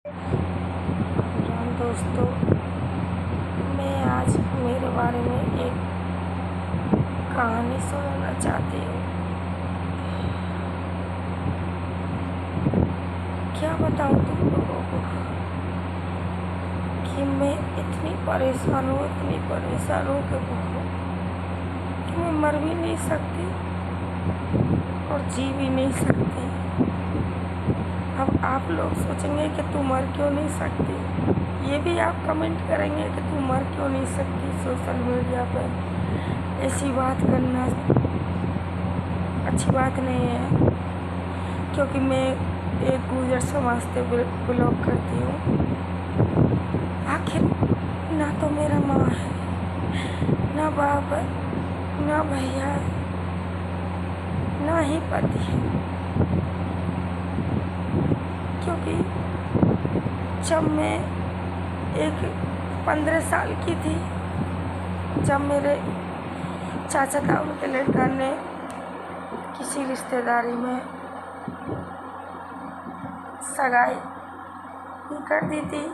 राम दोस्तों, मैं आज मेरे बारे में एक कहानी सुनाना चाहती हूँ। क्या बताऊँ तुम लोगों को कि मैं इतनी परेशान हूँ कि मैं मर भी नहीं सकती और जी भी नहीं सकती। अब आप लोग सोचेंगे कि तू मर क्यों नहीं सकती, ये भी आप कमेंट करेंगे कि तू मर क्यों नहीं सकती। सोशल मीडिया पर ऐसी बात करना अच्छी बात नहीं है, क्योंकि मैं एक गुर्जर समाज से बिलोंग करती हूँ। आखिर ना तो मेरा माँ है, ना बाप है, ना भैया है, ना ही पति है। क्योंकि जब मैं 15 साल की थी, जब मेरे चाचा ताऊ के लड़का ने किसी रिश्तेदारी में सगाई भी कर दी थी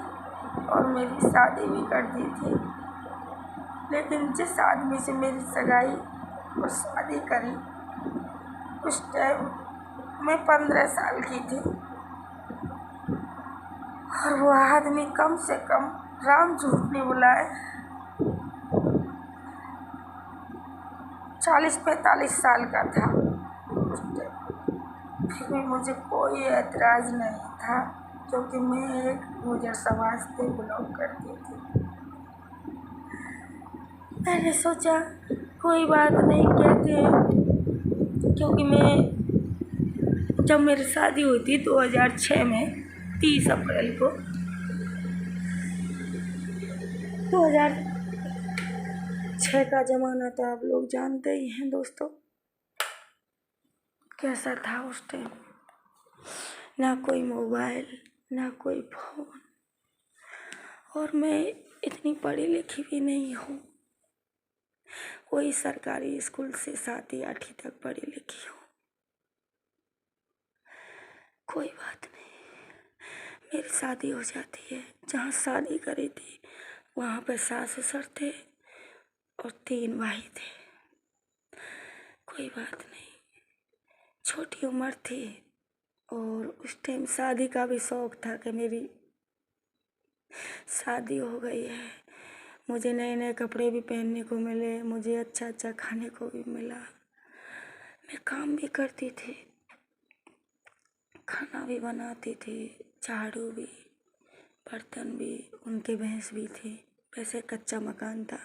और मेरी शादी भी कर दी थी। लेकिन जिस आदमी से मेरी सगाई और शादी करी, उस टाइम मैं 15 साल की थी और वो आदमी कम से कम राम झूठ नहीं बुलाए 40-45 साल का था उस टाइम। फिर भी मुझे कोई ऐतराज़ नहीं था, क्योंकि मैं एक गुर्जर समाज से बिलोंग करती थी। मैंने सोचा कोई बात नहीं कहते हैं, क्योंकि जब मेरी शादी हुई थी 2006 में 30 अप्रैल को, 2006 का ज़माना तो आप लोग जानते ही हैं दोस्तों कैसा था उस टाइम। ना कोई मोबाइल, ना कोई फ़ोन, और मैं इतनी पढ़ी लिखी भी नहीं हूँ। कोई सरकारी स्कूल से 7वीं-8वीं तक पढ़ी लिखी हूँ। कोई बात नहीं, मेरी शादी हो जाती है। जहाँ शादी करी थी वहाँ पे सास ससुर थे और 3 भाई थे। कोई बात नहीं, छोटी उम्र थी और उस टाइम शादी का भी शौक़ था कि मेरी शादी हो गई है, मुझे नए नए कपड़े भी पहनने को मिले, मुझे अच्छा अच्छा खाने को भी मिला। मैं काम भी करती थी, खाना भी बनाती थी, झाड़ू भी, बर्तन भी, उनके भैंस भी थी। वैसे कच्चा मकान था,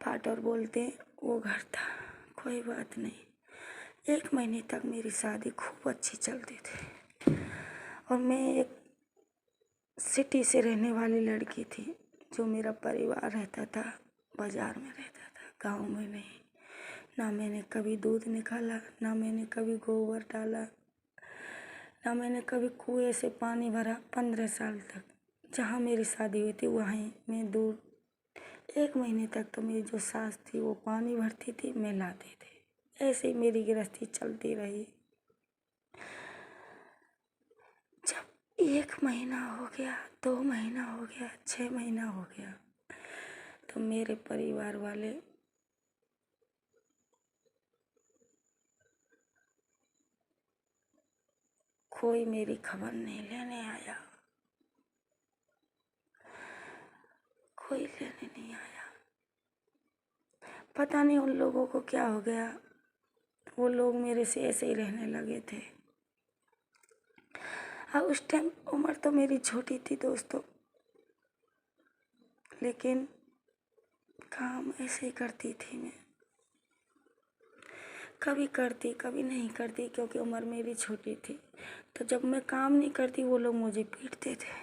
पाटर बोलते वो घर था। कोई बात नहीं, 1 महीने तक मेरी शादी खूब अच्छी चलती थी और मैं एक सिटी से रहने वाली लड़की थी। जो मेरा परिवार रहता था बाज़ार में रहता था, गांव में नहीं। ना मैंने कभी दूध निकाला, ना मैंने कभी गोबर डाला, ना मैंने कभी कुएं से पानी भरा। 15 साल तक जहाँ मेरी शादी हुई थी वहीं मैं दूर 1 महीने तक तो मेरी जो सास थी वो पानी भरती थी, मैं लाती थी। ऐसे ही मेरी गृहस्थी चलती रही। जब 1 महीना हो गया, 2 महीना हो गया, 6 महीना हो गया, तो मेरे परिवार वाले कोई मेरी खबर नहीं लेने आया, कोई लेने नहीं आया। पता नहीं उन लोगों को क्या हो गया, वो लोग मेरे से ऐसे ही रहने लगे थे। हाँ, उस टाइम उम्र तो मेरी छोटी थी दोस्तों, लेकिन काम ऐसे ही करती थी मैं। कभी करती कभी नहीं करती, क्योंकि उम्र मेरी छोटी थी। तो जब मैं काम नहीं करती वो लोग मुझे पीटते थे।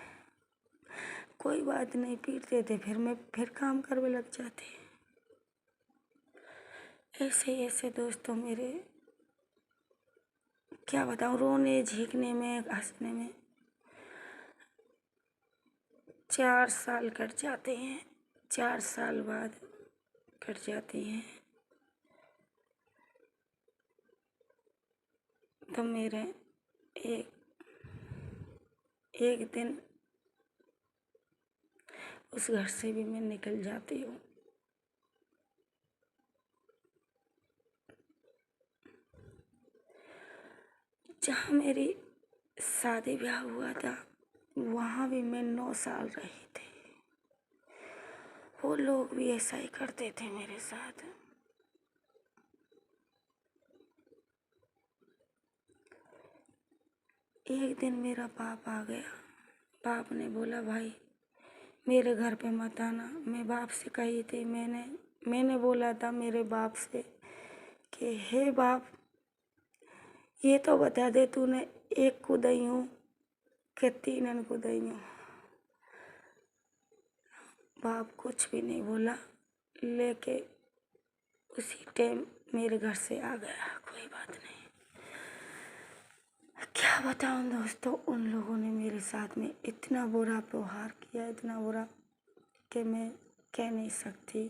कोई बात नहीं, पीटते थे, फिर काम करने लग जाती। ऐसे ऐसे दोस्तों मेरे क्या बताऊँ, रोने झींकने में हंसने में 4 साल कट जाते हैं। 4 साल बाद कट जाती हैं। तो मेरे एक दिन उस घर से भी मैं निकल जाती हूँ। जहाँ मेरी शादी ब्याह हुआ था वहाँ भी मैं 9 साल रही थी। वो लोग भी ऐसा ही करते थे मेरे साथ। एक दिन मेरा बाप आ गया। बाप ने बोला भाई मेरे घर पे मत आना। मैं बाप से कही थी, मैंने बोला था मेरे बाप से कि हे बाप ये तो बता दे तूने एक कुदाई हूँ कि 3 कुदाई हूँ। बाप कुछ भी नहीं बोला, लेके उसी टाइम मेरे घर से आ गया। कोई बात नहीं। क्या बताऊं दोस्तों, उन लोगों ने मेरे साथ में इतना बुरा व्यवहार किया, इतना बुरा कि मैं कह नहीं सकती।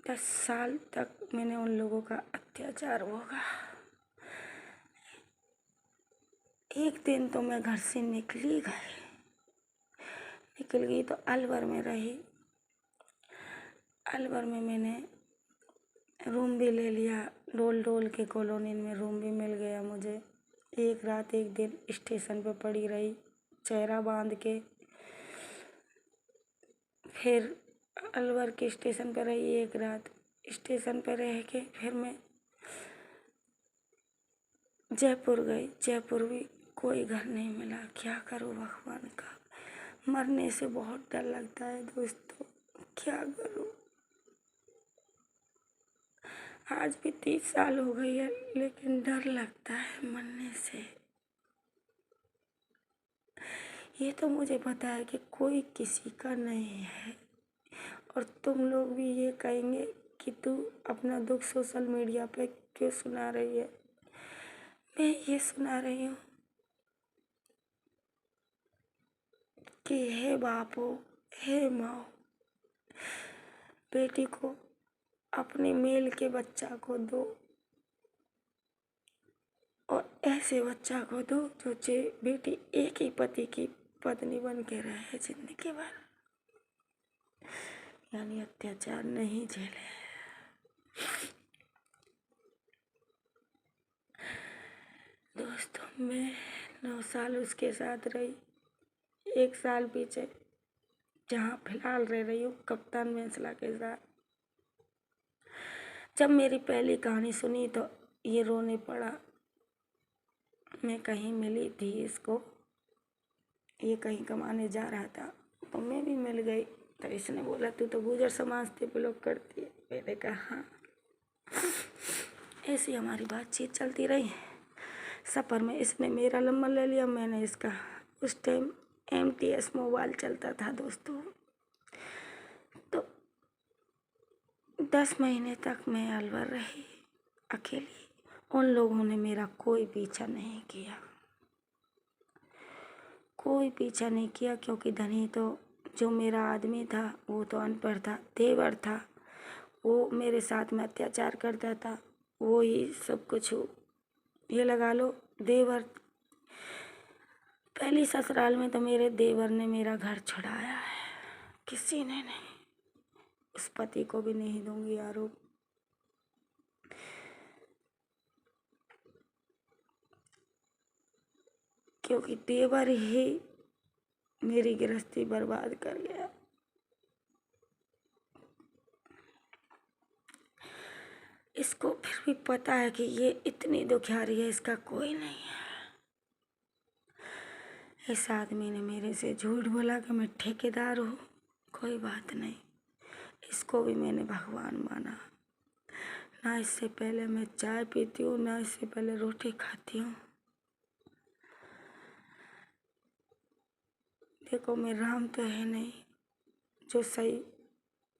10 साल तक मैंने उन लोगों का अत्याचार भोगा। एक दिन तो मैं घर से निकल गई तो अलवर में रही। अलवर में मैंने रूम भी ले लिया, डोल के कॉलोनी में रूम भी मिल गया मुझे। एक रात एक दिन स्टेशन पे पड़ी रही चेहरा बांध के। फिर अलवर के स्टेशन पर रही एक रात। स्टेशन पर रह के फिर मैं जयपुर गई। जयपुर भी कोई घर नहीं मिला। क्या करूँ भगवान का, मरने से बहुत डर लगता है दोस्तों, क्या करूँ। आज भी 30 साल हो गई है लेकिन डर लगता है मरने से। ये तो मुझे पता है कि कोई किसी का नहीं है, और तुम लोग भी ये कहेंगे कि तू अपना दुख सोशल मीडिया पे क्यों सुना रही है। मैं ये सुना रही हूँ कि हे बापो, हे माँ, बेटी को अपने मेल के बच्चा को दो, और ऐसे बच्चा को दो जो बेटी एक ही पति की पत्नी बन के रहे जिंदगी भर, यानी अत्याचार नहीं झेले। दोस्तों मैं 9 साल उसके साथ रही। 1 साल पीछे जहाँ फिलहाल रह रही हूँ कप्तान मेंसला के साथ। जब मेरी पहली कहानी सुनी तो ये रोने पड़ा। मैं कहीं मिली थी इसको, ये कहीं कमाने जा रहा था तो मैं भी मिल गई। तो इसने बोला तू तो गुजर समाज से बिलोंग करती है। मैंने कहा हाँ। ऐसी हमारी बातचीत चलती रही। सफ़र में इसने मेरा नंबर ले लिया, मैंने इसका। उस टाइम MTS मोबाइल चलता था दोस्तों। तो 10 महीने तक मैं अलवर रही अकेली। उन लोगों ने मेरा कोई पीछा नहीं किया, कोई पीछा नहीं किया, क्योंकि धनी तो जो मेरा आदमी था वो तो अनपढ़ था, देवर था, वो मेरे साथ में अत्याचार करता था। वो ही सब कुछ ये लगा लो देवर। पहली ससुराल में तो मेरे देवर ने मेरा घर छुड़ाया है, किसी ने नहीं। उस पति को भी नहीं दूंगी आरोप। क्योंकि देवर ही मेरी गृहस्थी बर्बाद कर गया। इसको फिर भी पता है कि ये इतनी दुखियारी है, इसका कोई नहीं है। इस आदमी ने मेरे से झूठ बोला कि मैं ठेकेदार हूँ। कोई बात नहीं, इसको भी मैंने भगवान माना। ना इससे पहले मैं चाय पीती हूँ, ना इससे पहले रोटी खाती हूँ। देखो मैं राम तो है नहीं जो सही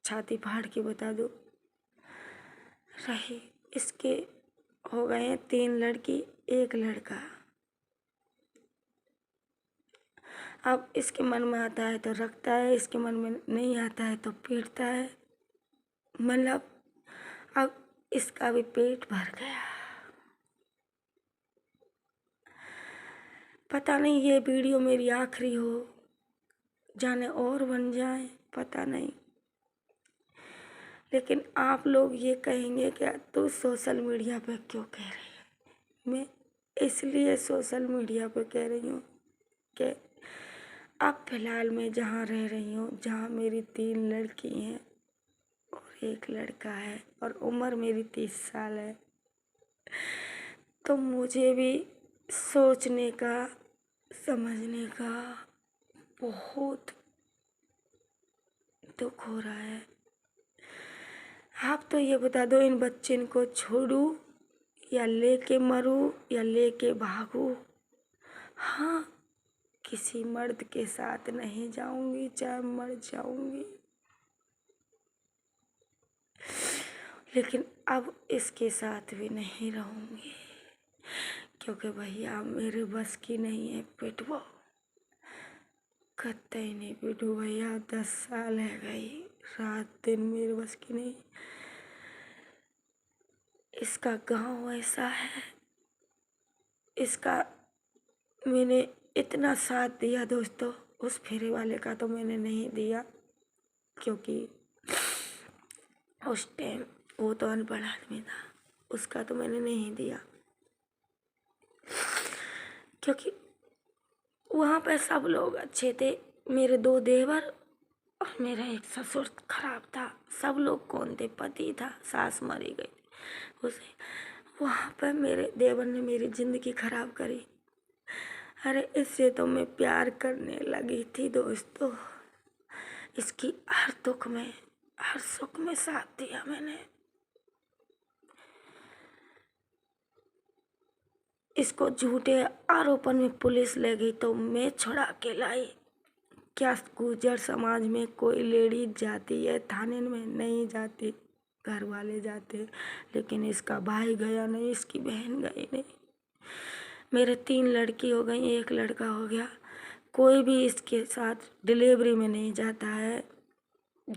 छाती फाड़ के बता दो। रही इसके हो गए हैं 3 लड़की 1 लड़का। अब इसके मन में आता है तो रखता है, इसके मन में नहीं आता है तो पीटता है। मतलब अब इसका भी पेट भर गया। पता नहीं ये वीडियो मेरी आखिरी हो, जाने और बन जाए, पता नहीं। लेकिन आप लोग ये कहेंगे क्या तू सोशल मीडिया पे क्यों कह रही है? मैं इसलिए सोशल मीडिया पे कह रही हूँ कि अब फ़िलहाल मैं जहाँ रह रही हूँ, जहाँ मेरी 3 लड़की हैं और 1 लड़का है और उम्र मेरी 30 साल है, तो मुझे भी सोचने का, समझने का बहुत दुख हो रहा है। आप तो ये बता दो, इन बच्चे को छोड़ूं या लेके मरूं या लेके भागूं? हाँ, किसी मर्द के साथ नहीं जाऊंगी, चाहे मर जाऊंगी, लेकिन अब इसके साथ भी नहीं रहूंगी, क्योंकि भैया मेरे बस की नहीं है पिटवा, कतई नहीं पिटू भैया। 10 साल है गई, रात दिन मेरे बस की नहीं। इसका गांव ऐसा है, इसका मैंने इतना साथ दिया दोस्तों, उस फेरे वाले का तो मैंने नहीं दिया, क्योंकि उस टाइम वो तो अनपढ़ आदमी था, उसका तो मैंने नहीं दिया, क्योंकि वहाँ पे सब लोग अच्छे थे। मेरे 2 देवर और मेरा एक ससुर खराब था। सब लोग कौन थे? पति था, सास मरी गई उसे। वहाँ पर मेरे देवर ने मेरी ज़िंदगी खराब करी। अरे इससे तो मैं प्यार करने लगी थी दोस्तों। इसकी हर दुख में, हर सुख में साथ दिया मैंने। इसको झूठे आरोपन में पुलिस ले गई तो मैं छुड़ा के लाई। क्या गुर्जर समाज में कोई लेडीज जाती है थाने में? नहीं जाती, घर वाले जाते, लेकिन इसका भाई गया नहीं, इसकी बहन गई नहीं। मेरे 3 लड़की हो गई, 1 लड़का हो गया, कोई भी इसके साथ डिलीवरी में नहीं जाता है,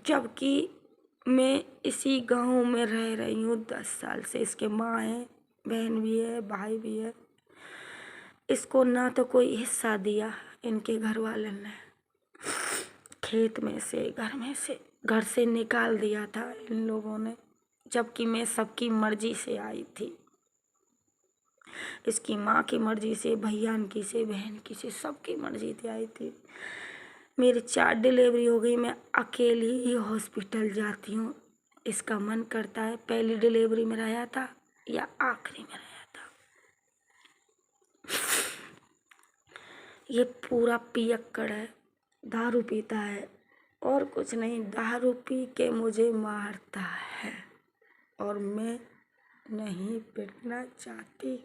जबकि मैं इसी गांव में रह रही हूँ 10 साल से। इसके माँ है, बहन भी है, भाई भी है। इसको ना तो कोई हिस्सा दिया इनके घर वाले ने, खेत में से, घर से निकाल दिया था इन लोगों ने, जबकि मैं सबकी मर्जी से आई थी। इसकी माँ की मर्जी से, भैया की से, बहन की से, सबकी मर्जी से आई थी। मेरी 4 डिलीवरी हो गई, मैं अकेली ही हॉस्पिटल जाती हूँ। इसका मन करता है पहली डिलीवरी में रहा था या आखिरी में रहा था। ये पूरा पियक्कड़ है, दारू पीता है और कुछ नहीं, दारू पी के मुझे मारता है और मैं नहीं पिटना चाहती,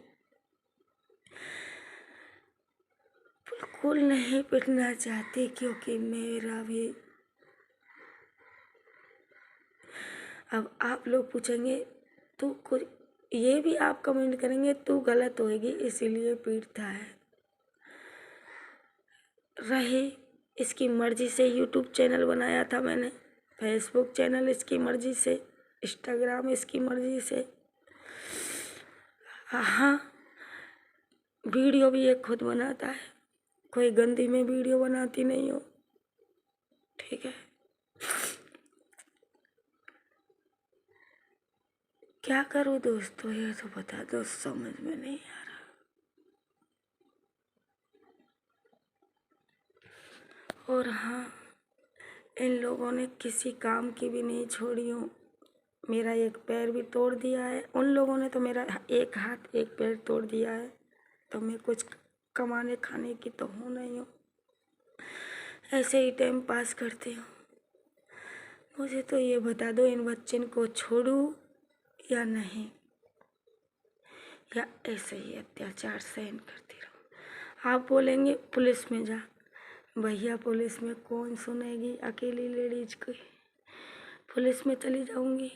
बिल्कुल नहीं पिटना चाहती, क्योंकि मेरा भी। अब आप लोग पूछेंगे तू कुछ, ये भी आप कमेंट करेंगे तू गलत होएगी इसीलिए पीटता है। रहे इसकी मर्जी से यूट्यूब चैनल बनाया था मैंने, फेसबुक चैनल इसकी मर्जी से, इंस्टाग्राम इसकी मर्जी से। हाँ, वीडियो भी ये खुद बनाता है, कोई गंदी में वीडियो बनाती नहीं हो, ठीक है। क्या करूँ दोस्तों, ये तो बता दो, समझ में नहीं आ रहा। और हाँ, इन लोगों ने किसी काम की भी नहीं छोड़ी हूँ। मेरा 1 पैर भी तोड़ दिया है उन लोगों ने, तो मेरा 1 हाथ 1 पैर तोड़ दिया है, तो मैं कुछ कमाने खाने की तो हूँ नहीं हूँ, ऐसे ही टाइम पास करती हूँ। मुझे तो ये बता दो, इन बच्चों को छोड़ूं या नहीं, या ऐसे ही अत्याचार सहन करती रहूं? आप बोलेंगे पुलिस में जा, भैया पुलिस में कौन सुनेगी अकेली लेडीज को? पुलिस में चली जाऊंगी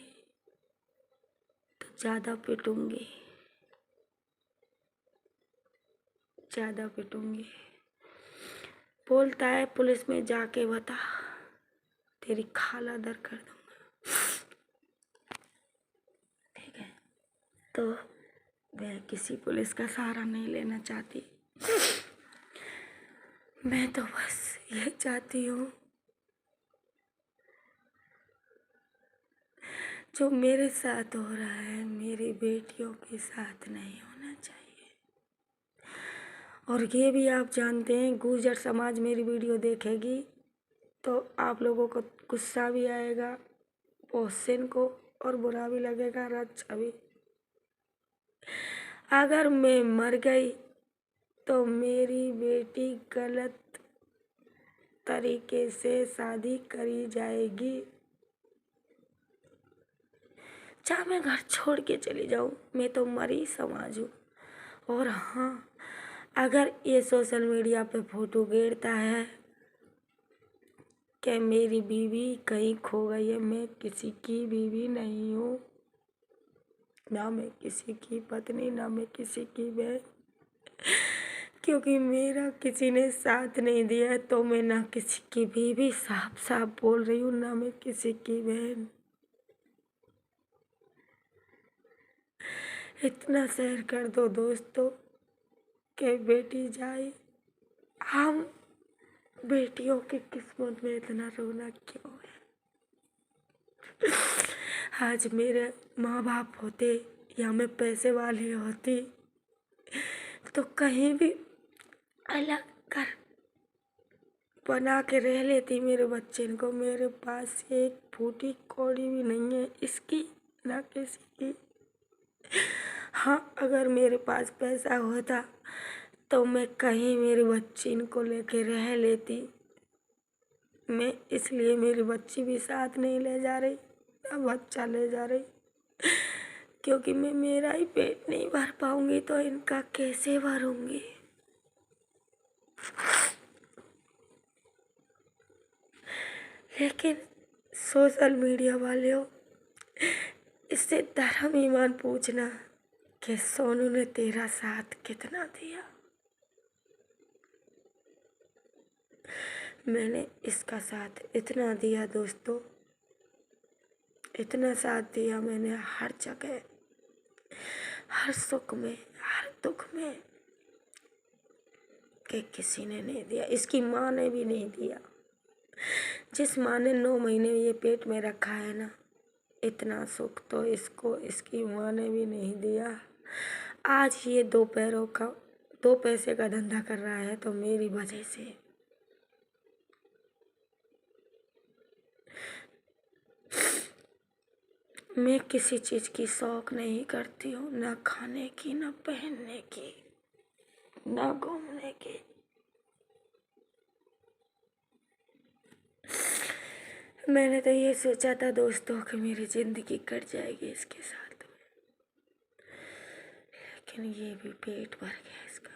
तो ज़्यादा पिटूंगी, ज़्यादा पिटूंगी। बोलता है पुलिस में जाके बता, तेरी खाला दर कर दूंगा, ठीक है। तो मैं किसी पुलिस का सहारा नहीं लेना चाहती। मैं तो बस ये चाहती हूँ जो मेरे साथ हो रहा है मेरी बेटियों के साथ नहीं होना चाहिए। और ये भी आप जानते हैं, गुर्जर समाज मेरी वीडियो देखेगी तो आप लोगों को गुस्सा भी आएगा, पोस्टिन को, और बुरा भी लगेगा और अच्छा भी। अगर मैं मर गई तो मेरी बेटी गलत तरीके से शादी करी जाएगी। चाहे मैं घर छोड़ के चली जाऊँ, मैं तो मरी समाज हूँ। और हाँ, अगर ये सोशल मीडिया पे फोटो गिरता है कि मेरी बीवी कहीं खो गई है, मैं किसी की बीवी नहीं हूँ, ना मैं किसी की पत्नी, ना मैं किसी की बहन। क्योंकि मेरा किसी ने साथ नहीं दिया है तो मैं ना किसी की बीवी, साफ साफ बोल रही हूँ, ना मैं किसी की बहन। इतना शेयर कर दो दोस्तों कि बेटी जाए। हम बेटियों की किस्मत में इतना रोना क्यों है? आज मेरे माँ बाप होते या मैं पैसे वाली होती तो कहीं भी अलग कर बना के रह लेती मेरे बच्चे को। मेरे पास एक फूटी कौड़ी भी नहीं है इसकी, ना किसी की। हाँ, अगर मेरे पास पैसा होता तो मैं कहीं मेरी बच्ची को लेके रह लेती। मैं इसलिए मेरी बच्ची भी साथ नहीं ले जा रही, ना बच्चा ले जा रही, क्योंकि मैं मेरा ही पेट नहीं भर पाऊंगी तो इनका कैसे भरूंगी। लेकिन सोशल मीडिया वालों, इससे धर्म ईमान पूछना कि सोनू ने तेरा साथ कितना दिया। मैंने इसका साथ इतना दिया दोस्तों, इतना साथ दिया मैंने हर जगह, हर सुख में, हर दुख में, कि किसी ने नहीं दिया। इसकी माँ ने भी नहीं दिया। जिस माँ ने 9 महीने ये पेट में रखा है ना, इतना सुख तो इसको इसकी माँ ने भी नहीं दिया। आज ये 2 पैरों का 2 पैसे का धंधा कर रहा है तो मेरी वजह से। मैं किसी चीज़ की शौक नहीं करती हूँ, ना खाने की, ना पहनने की, ना घूमने की। मैंने तो ये सोचा था दोस्तों कि मेरी ज़िंदगी कट जाएगी इसके साथ में, लेकिन ये भी पेट भर गया इसका।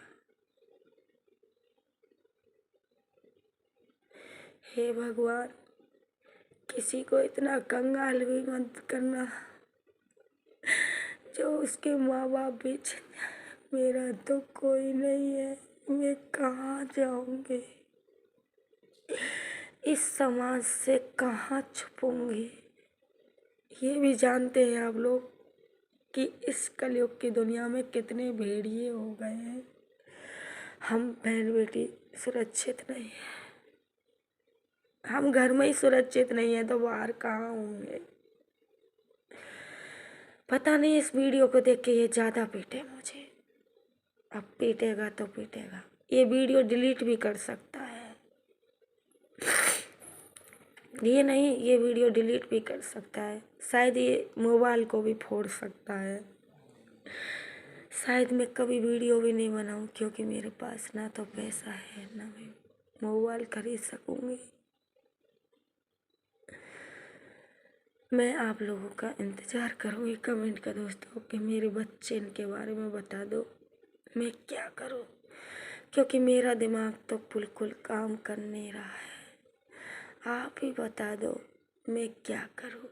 हे भगवान, किसी को इतना कंगाल भी मत करना जो उसके माँ बाप भी मेरा तो कोई नहीं है, मैं कहाँ जाऊँगी, इस समाज से कहाँ छुपूंगी। ये भी जानते हैं आप लोग कि इस कलयुग की दुनिया में कितने भेड़िए हो गए हैं। हम बहन बेटी सुरक्षित नहीं है, हम घर में ही सुरक्षित नहीं है तो बाहर कहाँ होंगे। पता नहीं इस वीडियो को देख के ये ज़्यादा पीटे मुझे। अब पीटेगा तो पीटेगा, ये वीडियो डिलीट भी कर सकता है। ये नहीं, ये वीडियो डिलीट भी कर सकता है। शायद ये मोबाइल को भी फोड़ सकता है। शायद मैं कभी वीडियो भी नहीं बनाऊं, क्योंकि मेरे पास ना तो पैसा है, ना मैं मोबाइल खरीद सकूंगी। मैं आप लोगों का इंतज़ार करूंगी कमेंट का दोस्तों कि मेरे बच्चे के बारे में बता दो, मैं क्या करूं, क्योंकि मेरा दिमाग तो बिल्कुल काम कर नहीं रहा है। आप ही बता दो मैं क्या करूं।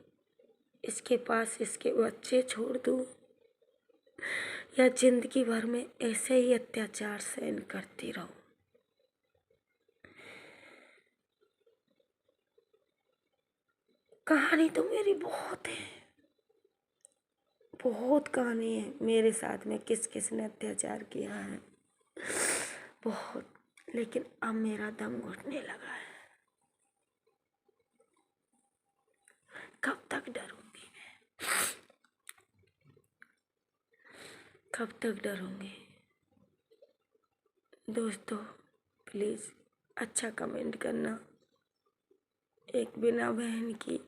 इसके पास इसके बच्चे छोड़ दूं या जिंदगी भर में ऐसे ही अत्याचार सहन करती रहूं। कहानी तो मेरी बहुत है, बहुत कहानी है मेरे साथ में, किस किस ने अत्याचार किया है, बहुत। लेकिन अब मेरा दम घुटने लगा है। कब तक डरूंगी मैं, कब तक डरूंगी। दोस्तों प्लीज़ अच्छा कमेंट करना। एक बिना बहन की,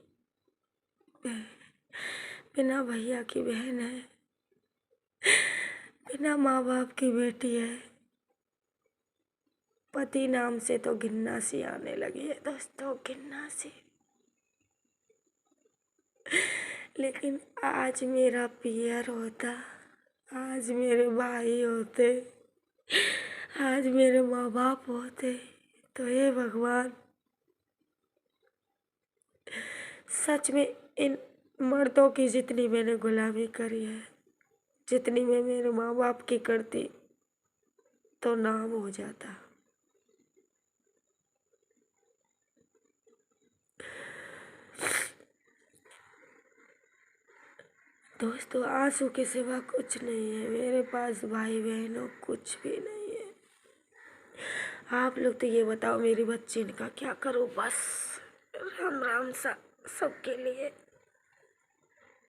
बिना भैया की बहन है, बिना माँ बाप की बेटी है। पति नाम से तो घिन्ना सी आने लगी है दोस्तों, घिन्ना सी। लेकिन आज मेरा पियर होता, आज मेरे भाई होते, आज मेरे माँ बाप होते, तो हे भगवान, सच में इन मर्दों की जितनी मैंने गुलामी करी है, जितनी मैं मेरे माँ बाप की करती, तो नाम हो जाता। दोस्तों आंसू के सिवा कुछ नहीं है मेरे पास, भाई बहनों कुछ भी नहीं है। आप लोग तो ये बताओ मेरी बच्ची का क्या करूँ। बस राम राम सा सबके लिए।